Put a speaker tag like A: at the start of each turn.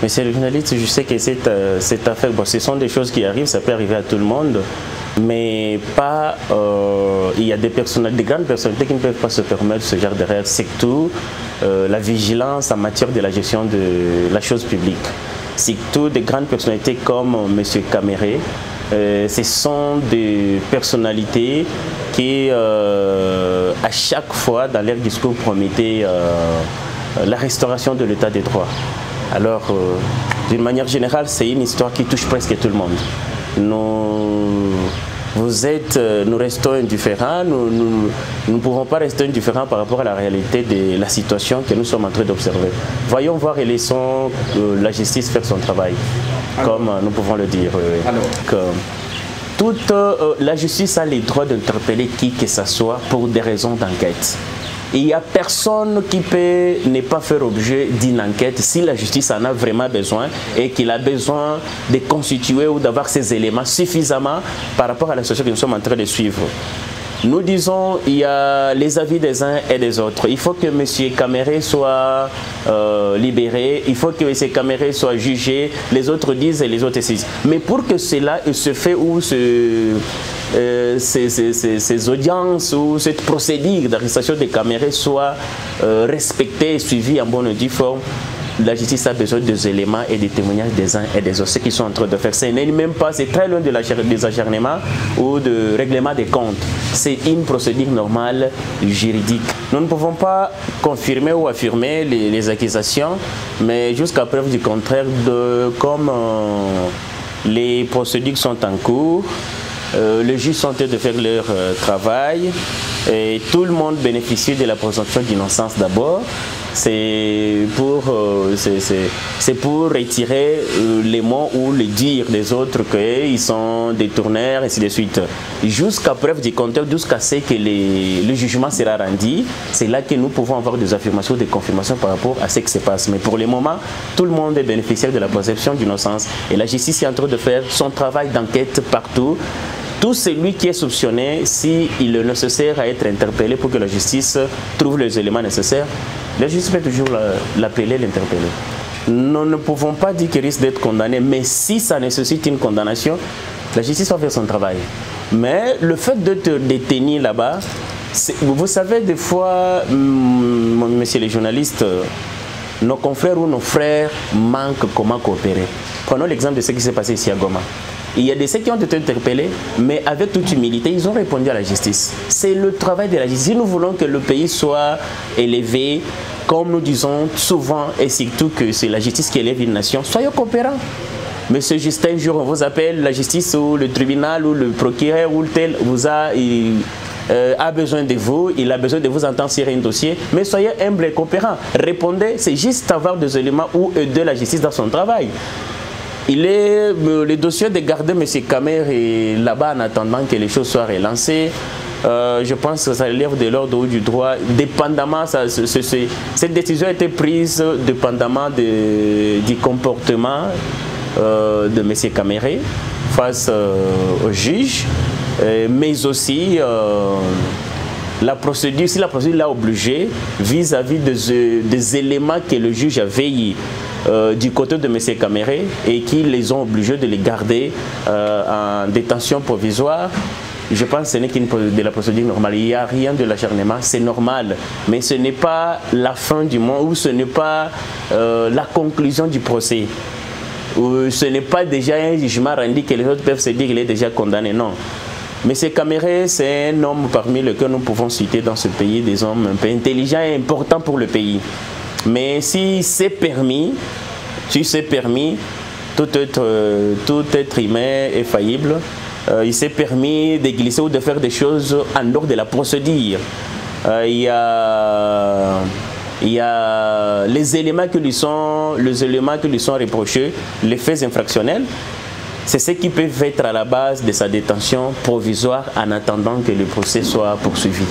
A: Monsieur le journaliste, je sais que cette affaire, bon, ce sont des choses qui arrivent, ça peut arriver à tout le monde, mais pas, il y a des grandes personnalités qui ne peuvent pas se permettre ce genre d'erreur, surtout la vigilance en matière de la gestion de la chose publique. Surtout des grandes personnalités comme M. Caméré, ce sont des personnalités qui, à chaque fois, dans leur discours, promettaient la restauration de l'état des droits. Alors, d'une manière générale, c'est une histoire qui touche presque tout le monde. Nous restons indifférents, nous ne pouvons pas rester indifférents par rapport à la réalité de la situation que nous sommes en train d'observer. Voyons voir et laissons la justice faire son travail, comme nous pouvons le dire. Toute la justice a le droit d'interpeller qui que ce soit pour des raisons d'enquête. Il n'y a personne qui peut ne pas faire objet d'une enquête si la justice en a vraiment besoin et qu'il a besoin de constituer ou d'avoir ces éléments suffisamment par rapport à la situation que nous sommes en train de suivre. Nous disons il y a les avis des uns et des autres. Il faut que M. Caméré soit libéré, il faut que M. Caméré soit jugé, les autres disent et les autres disent. Mais pour que cela se fait ou ces audiences ou cette procédure d'arrestation des Caméré soit respectée et suivie en bonne et due forme, la justice a besoin des éléments et des témoignages des uns et des autres, ce qu'ils sont en train de faire. Ce n'est même pas, c'est très loin des acharnements ou de règlement des comptes. C'est une procédure normale juridique. Nous ne pouvons pas confirmer ou affirmer les accusations, mais jusqu'à preuve du contraire, comme les procédures sont en cours, les juges sont en train de faire leur travail et tout le monde bénéficie de la présomption d'innocence d'abord. C'est pour retirer les mots ou les dires des autres qu'ils sont des tourneurs, et ainsi de suite. Jusqu'à preuve du contraire, jusqu'à ce que le jugement sera rendu, c'est là que nous pouvons avoir des affirmations, des confirmations par rapport à ce qui se passe. Mais pour le moment, tout le monde est bénéficiaire de la présomption d'innocence et la justice est en train de faire son travail d'enquête partout. Tout celui qui est soupçonné, s'il est nécessaire à être interpellé pour que la justice trouve les éléments nécessaires, la justice peut toujours l'appeler, l'interpeller. Nous ne pouvons pas dire qu'il risque d'être condamné, mais si ça nécessite une condamnation, la justice va faire son travail. Mais le fait de te détenir là-bas, vous savez, des fois, messieurs les journalistes, nos confrères ou nos frères manquent comment coopérer. Prenons l'exemple de ce qui s'est passé ici à Goma. Il y a des ceux qui ont été interpellés, mais avec toute humilité, ils ont répondu à la justice. C'est le travail de la justice. Si nous voulons que le pays soit élevé, comme nous disons souvent, et surtout que c'est la justice qui élève une nation, soyons coopérants. Monsieur Justin, un jour on vous appelle, la justice ou le tribunal ou le procureur ou le tel a besoin de vous, il a besoin de vous entendre sur un dossier, mais soyez humbles et coopérants. Répondez, c'est juste avoir des éléments ou aider la justice dans son travail. Le dossier de garder M. Caméré là-bas en attendant que les choses soient relancées. Je pense que ça relève de l'ordre ou du droit. Dépendamment, cette décision a été prise dépendamment du comportement de M. Caméré face au juge, mais aussi la procédure, si la procédure l'a obligé vis-à-vis des éléments que le juge a veillé du côté de M. Caméré et qui les ont obligés de les garder en détention provisoire. Je pense que ce n'est qu'une de la procédure normale. Il n'y a rien de l'acharnement, c'est normal. Mais ce n'est pas la fin du monde ou ce n'est pas la conclusion du procès. Ou ce n'est pas déjà un jugement rendu que les autres peuvent se dire qu'il est déjà condamné. Non. M. Caméré, c'est un homme parmi lesquels nous pouvons citer dans ce pays des hommes un peu intelligents et importants pour le pays. Mais si c'est permis, tout être humain est faillible. Il s'est permis de glisser ou de faire des choses en dehors de la procédure. Il y a les éléments qui lui sont reprochés, les faits infractionnels. C'est ce qui peut être à la base de sa détention provisoire en attendant que le procès soit poursuivi.